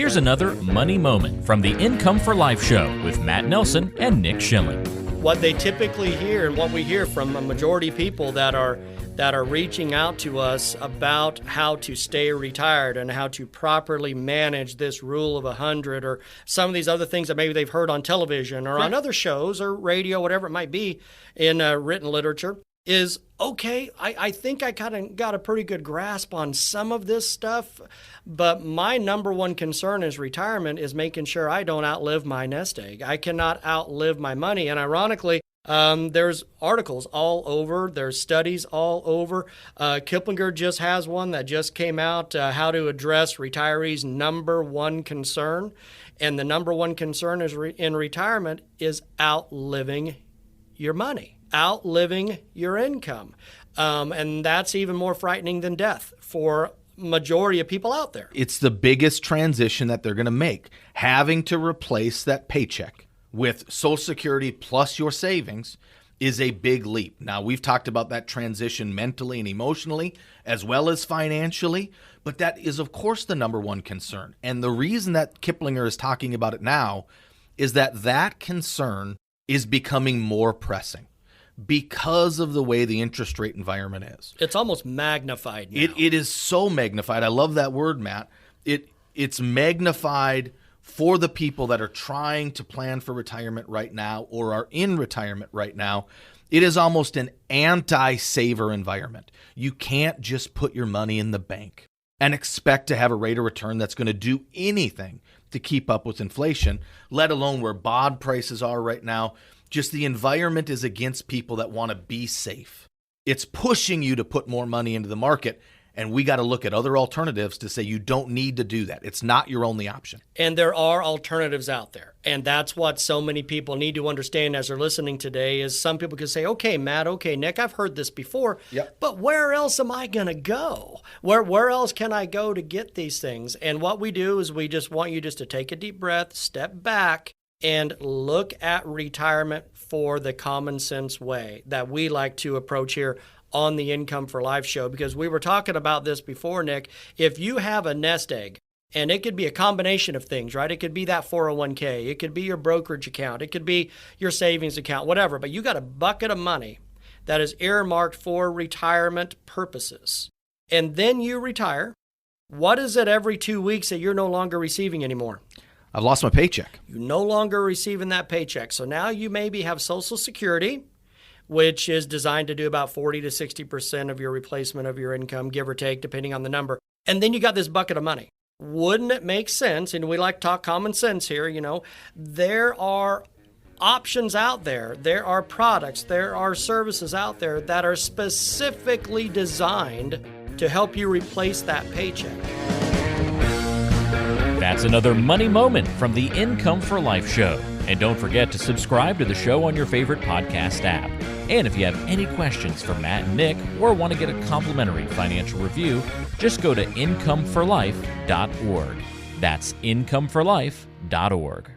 Here's another money moment from the Income for Life show with Matt Nelson and Nick Schilling. What they typically hear and what we hear from a majority of people that are reaching out to us about how to stay retired and how to properly manage this rule of 100 or some of these other things that maybe they've heard on television or on other shows or radio, whatever it might be in written literature, is, okay, I think I kind of got a pretty good grasp on some of this stuff, but my number one concern is retirement is making sure I don't outlive my nest egg. I cannot outlive my money. And ironically, there's articles all over, there's studies all over. Kiplinger just has one that just came out, how to address retirees' number one concern. And the number one concern is in retirement is outliving your money, outliving your income. And that's even more frightening than death for majority of people out there. It's the biggest transition that they're going to make, having to replace that paycheck with Social Security plus your savings is a big leap. Now, we've talked about that transition mentally and emotionally as well as financially, but that is, of course, the number one concern. And the reason that Kiplinger is talking about it now is that concern is becoming more pressing because of the way the interest rate environment is. It's almost magnified now. It is so magnified. I love that word, Matt. It's magnified for the people that are trying to plan for retirement right now or are in retirement right now. It is almost an anti-saver environment. You can't just put your money in the bank and expect to have a rate of return that's going to do anything to keep up with inflation, let alone where bond prices are right now. Just the environment is against people that want to be safe. It's pushing you to put more money into the market. And we got to look at other alternatives to say you don't need to do that. It's not your only option. And there are alternatives out there. And that's what so many people need to understand as they're listening today is some people can say, okay, Matt, okay, Nick, I've heard this before, but where else am I going to go? Where else can I go to get these things? And what we do is we just want you just to take a deep breath, step back, and look at retirement for the common sense way that we like to approach here on the Income for Life show, because we were talking about this before, Nick. If you have a nest egg, and it could be a combination of things, right? It could be that 401k, it could be your brokerage account, it could be your savings account, whatever, but you got a bucket of money that is earmarked for retirement purposes. And then you retire. What is it every 2 weeks that you're no longer receiving anymore? I've lost my paycheck. You're no longer receiving that paycheck. So now you maybe have Social Security, which is designed to do about 40 to 60% of your replacement of your income, give or take, depending on the number. And then you got this bucket of money. Wouldn't it make sense, and we like to talk common sense here, there are options out there, there are products, there are services out there that are specifically designed to help you replace that paycheck. That's another money moment from the Income for Life show. And don't forget to subscribe to the show on your favorite podcast app. And if you have any questions for Matt and Nick or want to get a complimentary financial review, just go to incomeforlife.org. That's incomeforlife.org.